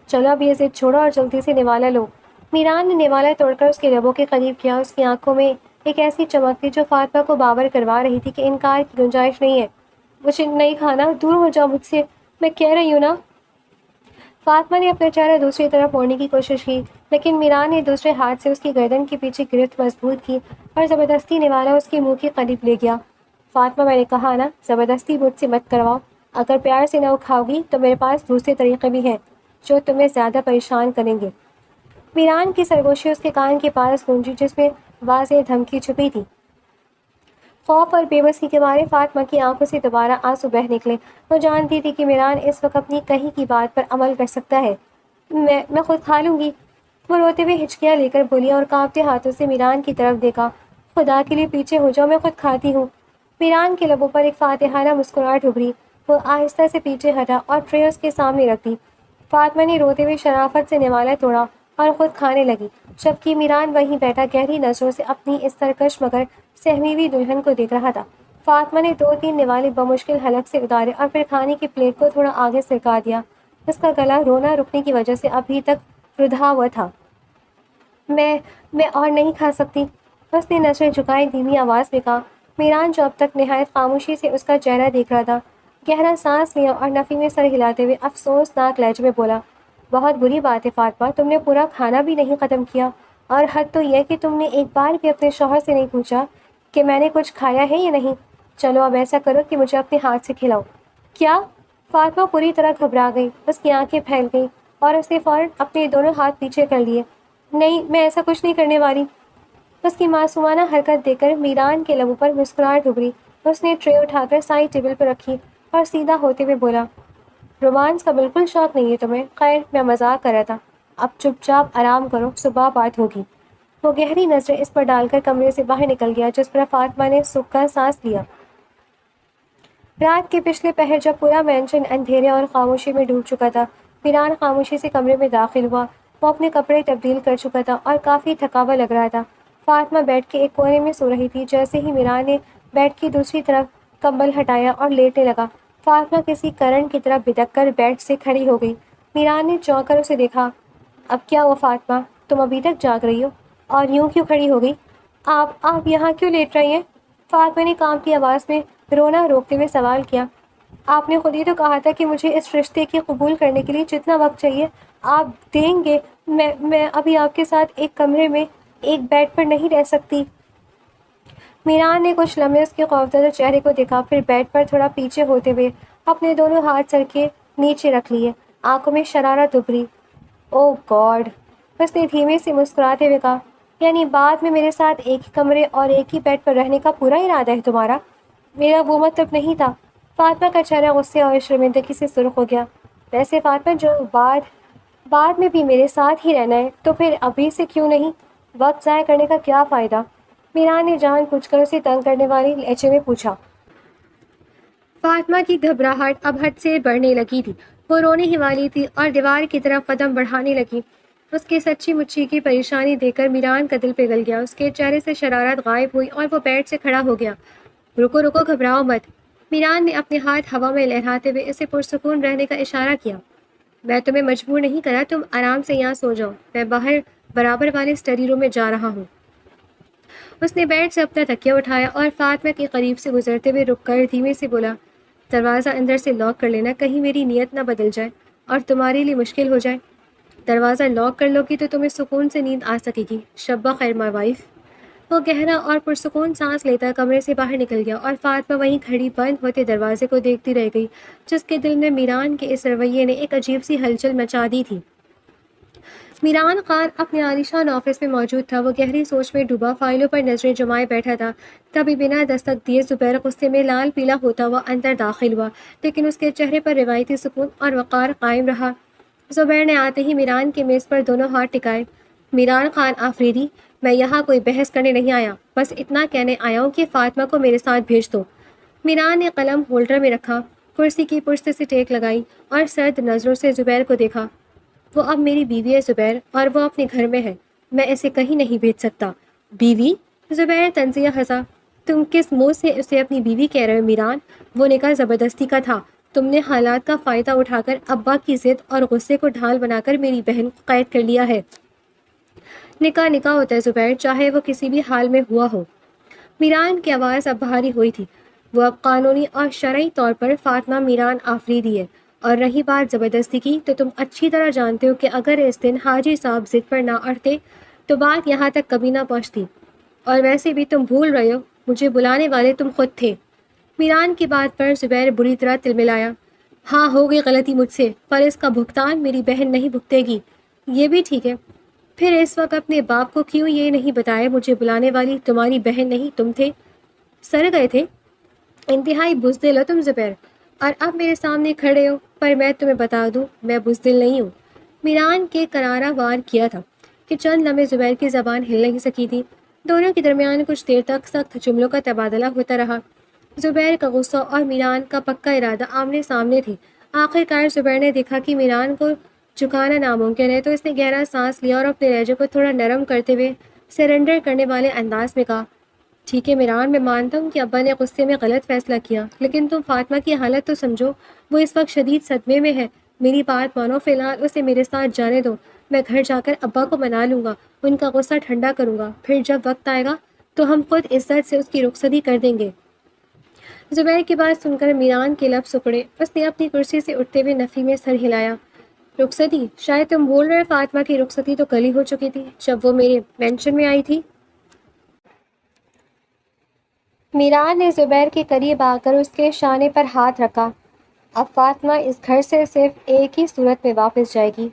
چلو اب یہ ضد چھوڑو اور جلدی سے نوالا لو۔ میران نے نوالا توڑ کر اس کے لبوں کے قریب کیا۔ اس کی آنکھوں میں ایک ایسی چمک تھی جو فاطمہ کو باور کروا رہی تھی کہ انکار کی گنجائش نہیں ہے۔ مجھے نہیں کھانا، دور ہو جاؤ مجھ سے، میں کہہ رہی ہوں نا۔ فاطمہ نے اپنا چہرہ دوسری طرف موڑنے کی کوشش کی، لیکن میران نے دوسرے ہاتھ سے اس کی گردن کے پیچھے گرفت مضبوط کی اور زبردستی نوالا اس کے منہ کے قریب لے گیا۔ فاطمہ، میں نے کہا نا، زبردستی مجھ سے مت کرواؤ۔ اگر پیار سے نہ اکھاؤ گی تو میرے پاس دوسرے طریقے بھی ہیں جو تمہیں زیادہ پریشان کریں گے۔ میران کی سرگوشی اس کے کان کے پاس گونجی، جس میں واضح دھمکی چھپی تھی۔ خوف اور بے بسی کے مارے فاطمہ کی آنکھوں سے دوبارہ آنسو بہہ نکلے۔ وہ جانتی تھی کہ میران اس وقت اپنی کہی کی بات پر عمل کر سکتا ہے۔ میں خود کھا لوں گی، وہ روتے ہوئے ہچکیاں لے کر بولی اور کانپتے ہاتھوں سے میران کی طرف دیکھا۔ خدا کے لیے پیچھے ہو جاؤ، میں خود کھاتی ہوں۔ میران کے لبوں پر ایک فاتحانہ مسکراہٹ ابھری۔ وہ آہستہ سے پیچھے ہٹا اور ٹرے اس کے سامنے رکھ دی۔ فاطمہ نے روتے ہوئے شرافت سے نوالا توڑا اور خود کھانے لگی، جبکہ میران وہیں بیٹھا گہری نظروں سے اپنی اس سرکش مگر سہمی ہوئی دلہن کو دیکھ رہا تھا۔ فاطمہ نے 2-3 نوالے بمشکل حلق سے اتارے اور پھر کھانے کی پلیٹ کو تھوڑا آگے سرکا دیا۔ اس کا گلا رونا رکنے کی وجہ سے ابھی تک رودھا ہوا تھا۔ میں اور نہیں کھا سکتی، اس نے نظریں جھکائے دھیمی آواز میں کہا۔ میران جو اب تک نہایت خاموشی سے اس کا چہرہ دیکھ رہا تھا، گہرا سانس لیا اور نفی میں سر ہلاتے ہوئے افسوسناک لہجے میں بولا، بہت بری بات ہے فاطمہ، تم نے پورا کھانا بھی نہیں ختم کیا، اور حد تو یہ کہ تم نے ایک بار بھی اپنے شوہر سے نہیں پوچھا کہ میں نے کچھ کھایا ہے یا نہیں۔ چلو اب ایسا کرو کہ مجھے اپنے ہاتھ سے کھلاؤ۔ کیا؟ فاطمہ پوری طرح گھبرا گئی، اس کی آنکھیں پھیل گئیں اور اس نے فوراً اپنے دونوں ہاتھ پیچھے کر لیے۔ نہیں، میں ایسا کچھ نہیں کرنے والی۔ اس کی معصومانہ حرکت دیکھ کر میران کے لبوں پر مسکراہٹ ابھری۔ اس نے ٹرے اٹھا کر سائڈ ٹیبل پر رکھی اور سیدھا ہوتے ہوئے بولا، رومانس کا بالکل شوق نہیں ہے تمہیں؟ خیر، میں مذاق کر رہا تھا، اب چپ چاپ آرام کرو، صبح بات ہوگی۔ وہ گہری نظریں اس پر ڈال کر کمرے سے باہر نکل گیا، جس پر فاطمہ نے سکھ کا سانس لیا۔ رات کے پچھلے پہر جب پورا مینشن اندھیرے اور خاموشی میں ڈوب چکا تھا، میران خاموشی سے کمرے میں داخل ہوا۔ وہ اپنے کپڑے تبدیل کر چکا تھا اور کافی تھکا ہوا لگ رہا تھا۔ فاطمہ بیڈ کے ایک کونے میں سو رہی تھی۔ جیسے ہی میران نے بیڈ کی دوسری طرف کمبل ہٹایا اور لیٹنے لگا، فاطمہ کسی کرنٹ کی طرح بھدک کر بیڈ سے کھڑی ہو گئی۔ میران نے چونک کر اسے دیکھا۔ اب کیا ہوا فاطمہ، تم ابھی تک جاگ رہی ہو اور یوں کیوں کھڑی ہو گئی؟ آپ یہاں کیوں لیٹ رہی ہیں؟ فاطمہ نے کانپتی آواز میں رونا روکتے ہوئے سوال کیا۔ آپ نے خود ہی تو کہا تھا کہ مجھے اس رشتے کی قبول کرنے کے لیے جتنا وقت چاہیے آپ دیں گے۔ میں ابھی آپ کے ساتھ ایک کمرے میں ایک بیڈ پر نہیں رہ سکتی۔ میران نے کچھ لمحے اس کے خوفزدہ چہرے کو دیکھا، پھر بیڈ پر تھوڑا پیچھے ہوتے ہوئے اپنے دونوں ہاتھ سر کے نیچے رکھ لیے۔ آنکھوں میں شرارت ابھری۔ او گاڈ، اس نے دھیمے سے مسکراتے ہوئے کہا، یعنی بعد میں میرے ساتھ ایک ہی کمرے اور ایک ہی بیڈ پر رہنے کا پورا ارادہ ہے تمہارا؟ میرا وہ مطلب نہیں تھا۔ فاطمہ کا چہرہ غصے اور شرمندگی سے سرخ ہو گیا۔ ویسے فاطمہ، جو بعد میں بھی میرے ساتھ ہی رہنا ہے تو پھر ابھی سے کیوں نہیں؟ وقت ضائع کرنے کا کیا فائدہ؟ میران نے جان بوجھ کر اسے تنگ کرنے والی لہجے میں پوچھا۔ فاطمہ کی گھبراہٹ اب حد سے بڑھنے لگی تھی۔ وہ رونے ہی والی تھی اور دیوار کی طرف قدم بڑھانے لگی۔ اس کی سچی مچی کی پریشانی دیکھ کر میران کا دل پگھل گیا۔ اس کے چہرے سے شرارت غائب ہوئی اور وہ بیڈ سے کھڑا ہو گیا۔ رکو، گھبراؤ مت، میران نے اپنے ہاتھ ہوا میں لہراتے ہوئے اسے پرسکون رہنے کا اشارہ کیا۔ میں تمہیں مجبور نہیں کرا، تم آرام سے یہاں سو جاؤ، میں باہر برابر والے اسٹڈی روم میں جا رہا ہوں۔ اس نے بیڈ سے اپنا تکیہ اٹھایا اور فاطمہ کے قریب سے گزرتے ہوئے رک کر دھیمے سے بولا، دروازہ اندر سے لاک کر لینا، کہیں میری نیت نہ بدل جائے اور تمہارے لیے مشکل ہو جائے۔ دروازہ لاک کر لو گی تو تمہیں سکون سے نیند آ سکے گی۔ شب بخیر مائی وائف۔ وہ گہرا اور پرسکون سانس لیتا کمرے سے باہر نکل گیا اور فاطمہ وہیں کھڑی بند ہوتے دروازے کو دیکھتی رہ گئی، جس کے دل میں میران کے اس رویے نے ایک عجیب سی ہلچل مچا دی تھی۔ میران خان اپنے عالیشان آفس میں موجود تھا۔ وہ گہری سوچ میں ڈوبا فائلوں پر نظریں جمائے بیٹھا تھا۔ تبھی بنا دستک دیے زبیر غصے میں لال پیلا ہوتا ہوا اندر داخل ہوا، لیکن اس کے چہرے پر روایتی سکون اور وقار قائم رہا۔ زبیر نے آتے ہی میران کے میز پر دونوں ہاتھ ٹکائے۔ میران خان آفریدی، میں یہاں کوئی بحث کرنے نہیں آیا، بس اتنا کہنے آیا ہوں کہ فاطمہ کو میرے ساتھ بھیج دو۔ میران نے قلم ہولڈر میں رکھا، کرسی کی پشت سے ٹیک لگائی اور سرد نظروں سے زبیر کو دیکھا۔ وہ اب میری بیوی ہے زبیر، اور وہ اپنے گھر میں ہے، میں اسے کہیں نہیں بھیج سکتا۔ بیوی؟ زبیر طنزیہ ہنسا۔ تم کس منہ سے اسے اپنی بیوی کہہ رہے ہو میران؟ وہ نکاح زبردستی کا تھا، تم نے حالات کا فائدہ اٹھا کر ابا کی ضد اور غصے کو ڈھال بنا کر میری بہن کو قید کر لیا ہے۔ نکاح نکاح ہوتا ہے زبیر، چاہے وہ کسی بھی حال میں ہوا ہو۔ میران کی آواز اب بھاری ہوئی تھی۔ وہ اب قانونی اور شرعی طور پر فاطمہ میران آفریدی ہے، اور رہی بات زبردستی کی تو تم اچھی طرح جانتے ہو کہ اگر اس دن حاجی صاحب ضد پر نہ اٹھتے تو بات یہاں تک کبھی نہ پہنچتی، اور ویسے بھی تم بھول رہے ہو مجھے بلانے والے تم خود تھے۔ میران کی بات پر زبیر بری طرح تلملایا۔ ہاں ہو گئی غلطی مجھ سے، پر اس کا بھگتان میری بہن نہیں بھگتے گی۔ یہ بھی ٹھیک ہے، پھر اس وقت اپنے باپ کو کیوں یہ نہیں بتایا مجھے بلانے والی تمہاری بہن نہیں تم تھے؟ سر گئے تھے؟ انتہائی بزدل ہو تم زبیر، اور اب میرے سامنے کھڑے ہو، پر میں تمہیں بتا دوں میں بزدل نہیں ہوں۔ میران کے کرارا وار کیا تھا کہ چند لمحے زبیر کی زبان ہل نہیں سکی تھی۔ دونوں کے درمیان کچھ دیر تک سخت جملوں کا تبادلہ ہوتا رہا۔ زبیر کا غصہ اور میران کا پکا ارادہ آمنے سامنے تھے۔ آخر کار زبیر نے دیکھا کہ میران کو جھکانا ناممکن ہے، تو اس نے گہرا سانس لیا اور اپنے لہجے کو تھوڑا نرم کرتے ہوئے سرنڈر کرنے والے انداز میں کہا، ٹھیک ہے میران، میں مانتا ہوں کہ ابا نے غصے میں غلط فیصلہ کیا، لیکن تم فاطمہ کی حالت تو سمجھو، وہ اس وقت شدید صدمے میں ہے۔ میری بات مانو، فی الحال اسے میرے ساتھ جانے دو، میں گھر جا کر ابا کو منا لوں گا، ان کا غصہ ٹھنڈا کروں گا، پھر جب وقت آئے گا تو ہم خود عزت سے اس کی رخصتی کر دیں گے۔ زبیر کی بات سن کر میران کے لب سکڑے۔ اس نے اپنی کرسی سے اٹھتے ہوئے نفی میں سر ہلایا۔ رخصتی؟ شاید تم بول رہے، فاطمہ کی رخصتی تو کل ہی ہو چکی تھی جب وہ میرے مینشن میں آئی تھی۔ میران نے زبیر کے قریب آ کر اس کے شانے پر ہاتھ رکھا۔ اب فاطمہ اس گھر سے صرف ایک ہی صورت میں واپس جائے گی،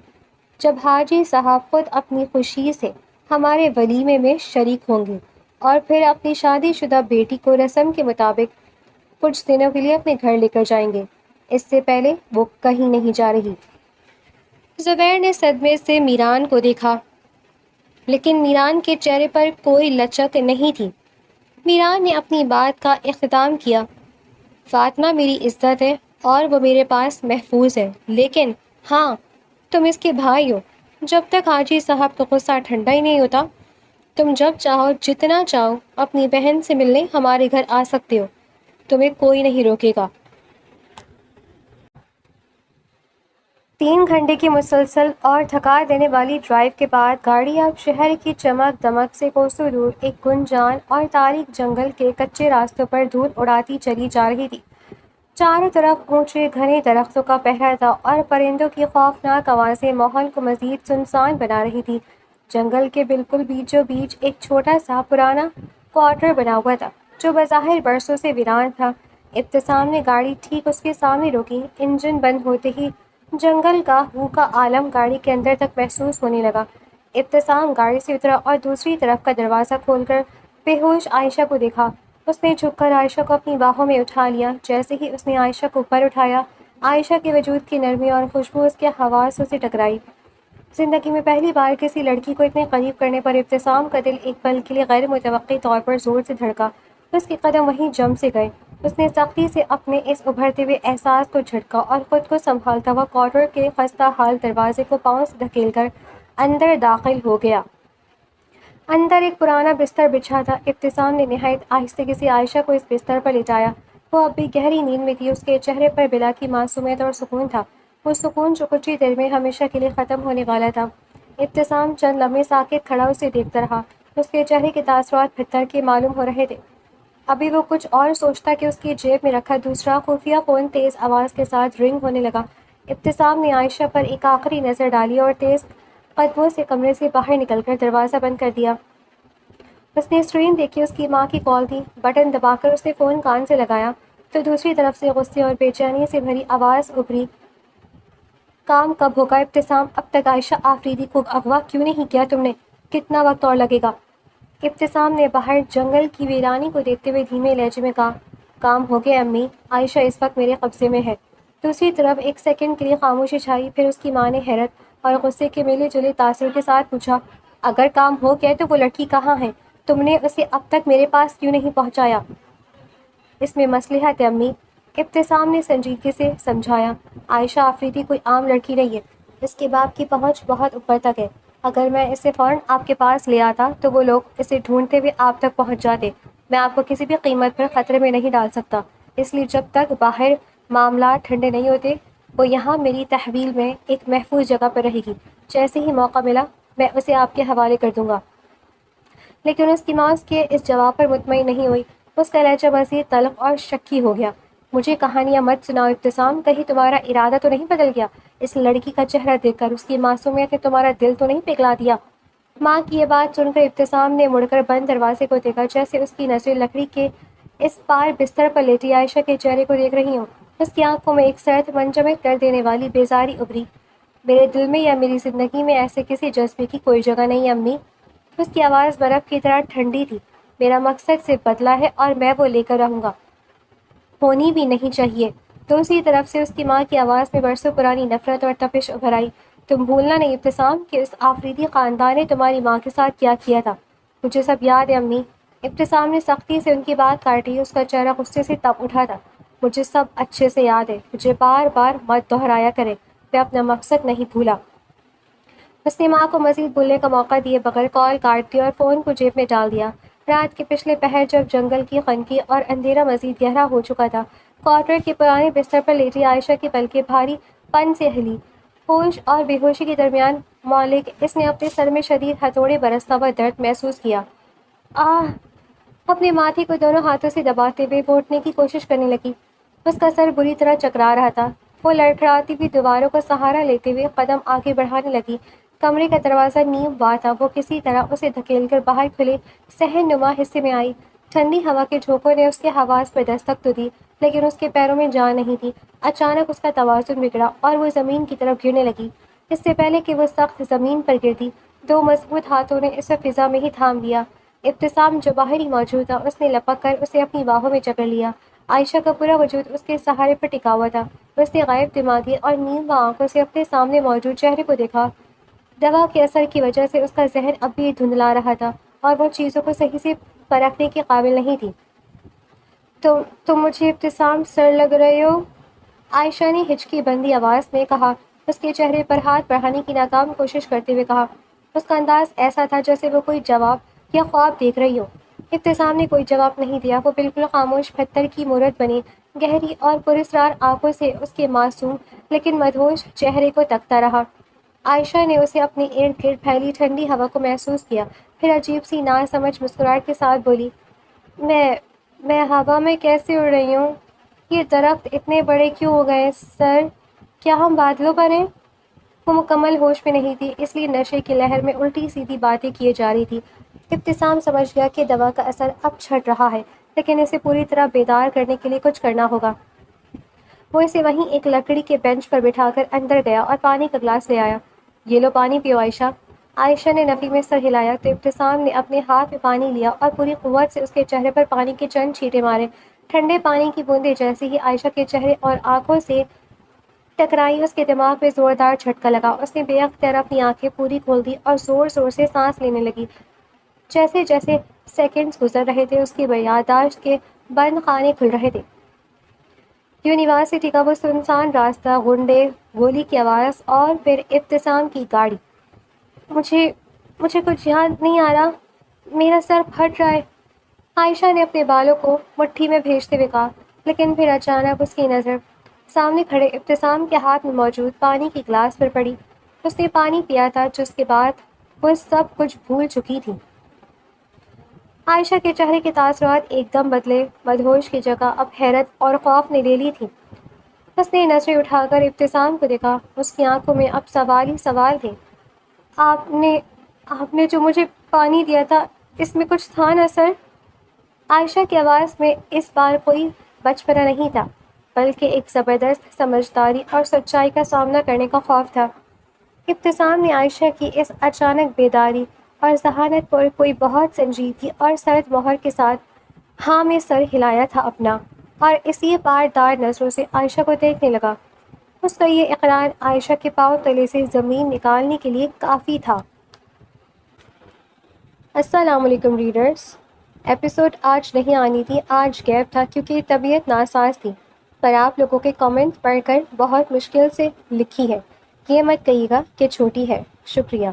جب حاجی صاحب خود اپنی خوشی سے ہمارے ولیمے میں شریک ہوں گے، اور پھر اپنی شادی شدہ بیٹی کو رسم کے مطابق کچھ دنوں کے لیے اپنے گھر لے کر جائیں گے۔ اس سے پہلے وہ کہیں نہیں جا رہی۔ زبیر نے صدمے سے میران کو دیکھا، لیکن میران کے چہرے پر کوئی لچک نہیں تھی۔ میران نے اپنی بات کا اختتام کیا، فاطمہ میری عزت ہے اور وہ میرے پاس محفوظ ہے، لیکن ہاں تم اس کے بھائی ہو، جب تک حاجی صاحب کا غصہ ٹھنڈا ہی نہیں ہوتا تم جب چاہو جتنا چاہو اپنی بہن سے ملنے ہمارے گھر آ سکتے ہو، تمہیں کوئی نہیں روکے گا۔ 3 گھنٹے کی مسلسل اور تھکا دینے والی ڈرائیو کے بعد گاڑی اب شہر کی چمک دمک سے کوسوں دور ایک گنجان اور تاریک جنگل کے کچے راستوں پر دھول اڑاتی چلی جا رہی تھی۔ چاروں طرف اونچے گھنے درختوں کا پہرا تھا اور پرندوں کی خوفناک آوازیں ماحول کو مزید سنسان بنا رہی تھی۔ جنگل کے بالکل بیچوں بیچ ایک چھوٹا سا پرانا کوارٹر بنا ہوا تھا، جو بظاہر برسوں سے ویران تھا۔ ابتسام نے گاڑی ٹھیک اس کے سامنے روکی۔ انجن بند ہوتے ہی جنگل کا ہو کا عالم گاڑی کے اندر تک محسوس ہونے لگا۔ ابتسام گاڑی سے اترا اور دوسری طرف کا دروازہ کھول کر بے ہوش عائشہ کو دیکھا۔ اس نے جھک کر عائشہ کو اپنی باہوں میں اٹھا لیا۔ جیسے ہی اس نے عائشہ کو اوپر اٹھایا، عائشہ کے وجود کی نرمی اور خوشبو اس کے حواسوں سے ٹکرائی۔ زندگی میں پہلی بار کسی لڑکی کو اتنے قریب کرنے پر ابتسام کا دل ایک پل کے لیے غیر متوقع طور پر زور سے دھڑکا۔ اس کے قدم وہیں جم سے گئے۔ اس نے سختی سے اپنے اس ابھرتے ہوئے احساس کو جھٹکا اور خود کو سنبھالتا ہوا کوارٹر کے خستہ حال دروازے کو پاؤں سے دھکیل کر اندر داخل ہو گیا۔ اندر ایک پرانا بستر بچھا تھا۔ ابتسام نے نہایت آہستگی سے عائشہ کو اس بستر پر لٹایا۔ وہ اب بھی گہری نیند میں تھی۔ اس کے چہرے پر بلا کی معصومیت اور سکون تھا، وہ سکون جو کچھ ہی دیر میں ہمیشہ کے لیے ختم ہونے والا تھا۔ ابتسام چند لمحے ساکت کھڑا اسے دیکھتا رہا۔ اس کے چہرے کے تاثرات پھر کے معلوم ہو رہے تھے۔ ابھی وہ کچھ اور سوچتا کہ اس کی جیب میں رکھا دوسرا خفیہ فون تیز آواز کے ساتھ رنگ ہونے لگا۔ ابتسام نے عائشہ پر ایک آخری نظر ڈالی اور تیز قدموں سے کمرے سے باہر نکل کر دروازہ بند کر دیا۔ اس نے اسکرین دیکھی، اس کی ماں کی کال تھی۔ بٹن دبا کر اس نے فون کان سے لگایا تو دوسری طرف سے غصے اور بے چینی سے بھری آواز ابھری، کام کب ہوگا ابتسام؟ اب تک عائشہ آفریدی کو اغوا کیوں نہیں کیا تم نے؟ کتنا وقت اور لگے گا؟ ابتسام نے باہر جنگل کی ویرانی کو دیکھتے ہوئے دھیمے لہجے میں کہا، کام ہو گیا امی، عائشہ اس وقت میرے قبضے میں ہے۔ دوسری طرف ایک سیکنڈ کے لیے خاموشی چھائی، پھر اس کی ماں نے حیرت اور غصے کے ملے جلے تاثر کے ساتھ پوچھا، اگر کام ہو گیا تو وہ لڑکی کہاں ہے؟ تم نے اسے اب تک میرے پاس کیوں نہیں پہنچایا؟ اس میں مصلحت ہے امی، ابتسام نے سنجیدگی سے سمجھایا۔ عائشہ آفریدی کوئی عام لڑکی نہیں ہے، اس کے باپ کی پہنچ بہت اوپر تک ہے۔ اگر میں اسے فوراً آپ کے پاس لے آتا تو وہ لوگ اسے ڈھونڈتے ہوئے آپ تک پہنچ جاتے۔ میں آپ کو کسی بھی قیمت پر خطرے میں نہیں ڈال سکتا، اس لیے جب تک باہر معاملات ٹھنڈے نہیں ہوتے وہ یہاں میری تحویل میں ایک محفوظ جگہ پر رہے گی۔ جیسے ہی موقع ملا میں اسے آپ کے حوالے کر دوں گا۔ لیکن اس کی ماں اس کے اس جواب پر مطمئن نہیں ہوئی۔ اس کا لہجہ مزید تلخ اور شکی ہو گیا۔ مجھے کہانیاں مت سناؤ ابتسام، کہیں تمہارا ارادہ تو نہیں بدل گیا؟ اس لڑکی کا چہرہ دیکھ کر اس کی معصومیت نے تمہارا دل تو نہیں پگھلا دیا؟ ماں کی یہ بات سن کر ابتسام نے مڑ کر بند دروازے کو دیکھا، جیسے اس کی نظریں لکڑی کے اس پار بستر پر لیٹی عائشہ کے چہرے کو دیکھ رہی ہوں۔ اس کی آنکھوں میں ایک سرد منجمد کر دینے والی بیزاری ابھری۔ میرے دل میں یا میری زندگی میں ایسے کسی جذبے کی کوئی جگہ نہیں امی۔ اس کی آواز برف کی طرح ٹھنڈی تھی۔ میرا مقصد سے بدلا ہے اور میں وہ لے کر رہوں گا، ہونی بھی نہیں چاہیے۔ دوسری طرف سے اس کی ماں کی آواز میں برسوں پرانی نفرت اور تپش ابھر آئی۔ تم بھولنا نہیں ابتسام کہ اس آفریدی خاندان نے تمہاری ماں کے ساتھ کیا کیا تھا۔ مجھے سب یاد ہے امی۔ ابتسام نے سختی سے ان کی بات کاٹی، اس کا چہرہ غصے سے تپ اٹھا تھا۔ مجھے سب اچھے سے یاد ہے، مجھے بار بار مت دہرایا کرے، میں اپنا مقصد نہیں بھولا۔ اس نے ماں کو مزید بولنے کا موقع دیے بغیر کال کاٹ دی اور فون کو جیب میں ڈال دیا۔ رات کے پچھلے پہر جب جنگل کی خنکی اور اندھیرا مزید گہرا ہو چکا تھا، کوارٹر کے پرانے بستر پر لیٹی عائشہ کی پلکیں بھاری پن سے ہلی۔ ہوش اور بے ہوشی کے درمیان مولک اس نے اپنے سر میں شدید ہتھوڑے برستا ہوا درد محسوس کیا۔ آہ! اپنے ماتھے کو دونوں ہاتھوں سے دباتے ہوئے وہ اٹھنے کی کوشش کرنے لگی۔ اس کا سر بری طرح چکرا رہا تھا۔ وہ لڑکھڑاتی ہوئی دیواروں کا سہارا لیتے ہوئے قدم آگے بڑھانے لگی۔ کمرے کا دروازہ نیم وا تھا، وہ کسی طرح اسے دھکیل کر باہر کھلے صحن نما حصے میں آئی۔ ٹھنڈی ہوا کے جھونکوں نے اس کے حواس پر دستک تو دی، لیکن اس کے پیروں میں جان نہیں تھی۔ اچانک اس کا توازن بگڑا اور وہ زمین کی طرف گرنے لگی۔ اس سے پہلے کہ وہ سخت زمین پر گرتی، دو مضبوط ہاتھوں نے اسے فضا میں ہی تھام لیا۔ ابتسام جو باہر ہی موجود تھا، اس نے لپک کر اسے اپنی باہوں میں جکڑ لیا۔ عائشہ کا پورا وجود اس کے سہارے پر ٹکا ہوا تھا۔ اس نے غائب دماغی اور نیم آنکھوں سے اپنے سامنے موجود چہرے کو دیکھا۔ دوا کے اثر کی وجہ سے اس کا ذہن اب بھی دھندلا رہا تھا اور وہ چیزوں کو صحیح سے پرکھنے کے قابل نہیں تھی۔ تم مجھے ابتسام سر لگ رہے ہو، عائشہ نے ہچکی بندی آواز میں کہا، اس کے چہرے پر ہاتھ بڑھانے کی ناکام کوشش کرتے ہوئے کہا۔ اس کا انداز ایسا تھا جیسے وہ کوئی جواب یا خواب دیکھ رہی ہو۔ ابتسام نے کوئی جواب نہیں دیا، وہ بالکل خاموش پتھر کی مورت بنی گہری اور پراسرار آنکھوں سے اس کے معصوم لیکن مدہوش چہرے کو تکتا رہا۔ عائشہ نے اسے اپنے ارد گرد پھیلی ٹھنڈی ہوا کو محسوس کیا، پھر عجیب سی ناسمجھ مسکراہٹ کے ساتھ بولی، میں ہوا میں کیسے اڑ رہی ہوں؟ یہ درخت اتنے بڑے کیوں ہو گئے سر؟ کیا ہم بادلوں پر ہیں؟ وہ مکمل ہوش میں نہیں تھی، اس لیے نشے کی لہر میں الٹی سیدھی باتیں کیے جا رہی تھی۔ ابتسام سمجھ گیا کہ دوا کا اثر اب چھٹ رہا ہے، لیکن اسے پوری طرح بیدار کرنے کے لیے کچھ کرنا ہوگا۔ وہ اسے وہیں ایک لکڑی کے بینچ پر بٹھا کر اندر گیا اور پانی کا گلاس لے آیا۔ یہ لو پانی پیو عائشہ۔ عائشہ نے نفی میں سر ہلایا تو ابتسام نے اپنے ہاتھ میں پانی لیا اور پوری قوت سے اس کے چہرے پر پانی کے چند چھینٹے مارے۔ ٹھنڈے پانی کی بوندیں جیسے ہی عائشہ کے چہرے اور آنکھوں سے ٹکرائی، اس کے دماغ میں زوردار جھٹکا لگا۔ اس نے بے اختیار اپنی آنکھیں پوری کھول دی اور زور زور سے سانس لینے لگی۔ جیسے جیسے سیکنڈز گزر رہے تھے، اس کی یادداشت کے بند خانے کھل رہے تھے۔ یونیورسٹی کا وہ سنسان راستہ، غنڈے، گولی کی آواز اور پھر ابتسام کی گاڑی۔ مجھے کچھ یاد نہیں آ رہا، میرا سر پھٹ رہا ہے، عائشہ نے اپنے بالوں کو مٹھی میں بھیجتے ہوئے کہا۔ لیکن پھر اچانک اس کی نظر سامنے کھڑے ابتسام کے ہاتھ میں موجود پانی کی گلاس پر پڑی۔ اس نے پانی پیا تھا جس کے بعد وہ سب کچھ بھول چکی تھی۔ عائشہ کے چہرے کے تاثرات ایک دم بدلے، مدہوش کی جگہ اب حیرت اور خوف نے لے لی تھی۔ اس نے نظریں اٹھا کر ابتسام کو دیکھا، اس کی آنکھوں میں اب سوال ہی سوال تھے۔ آپ نے آپ نے جو مجھے پانی دیا تھا، اس میں کچھ تھا نا سر؟ عائشہ کی آواز میں اس بار کوئی بچپنا نہیں تھا، بلکہ ایک زبردست سمجھداری اور سچائی کا سامنا کرنے کا خوف تھا۔ ابتسام نے عائشہ کی اس اچانک بیداری اور ذہانت پر کوئی بہت سنجیدگی اور سرد مہر کے ساتھ ہاں میں سر ہلایا تھا اپنا، اور اسی باردار نظروں سے عائشہ کو دیکھنے لگا۔ اس کا یہ اقرار عائشہ کے پاؤں تلے سے زمین نکالنے کے لیے کافی تھا۔ السلام علیکم ریڈرز۔ ایپیسوڈ آج نہیں آنی تھی، آج گیپ تھا کیونکہ طبیعت ناساز تھی، پر آپ لوگوں کے کامنٹ پڑھ کر بہت مشکل سے لکھی ہے۔ یہ مت کہیے گا کہ چھوٹی ہے۔ شکریہ۔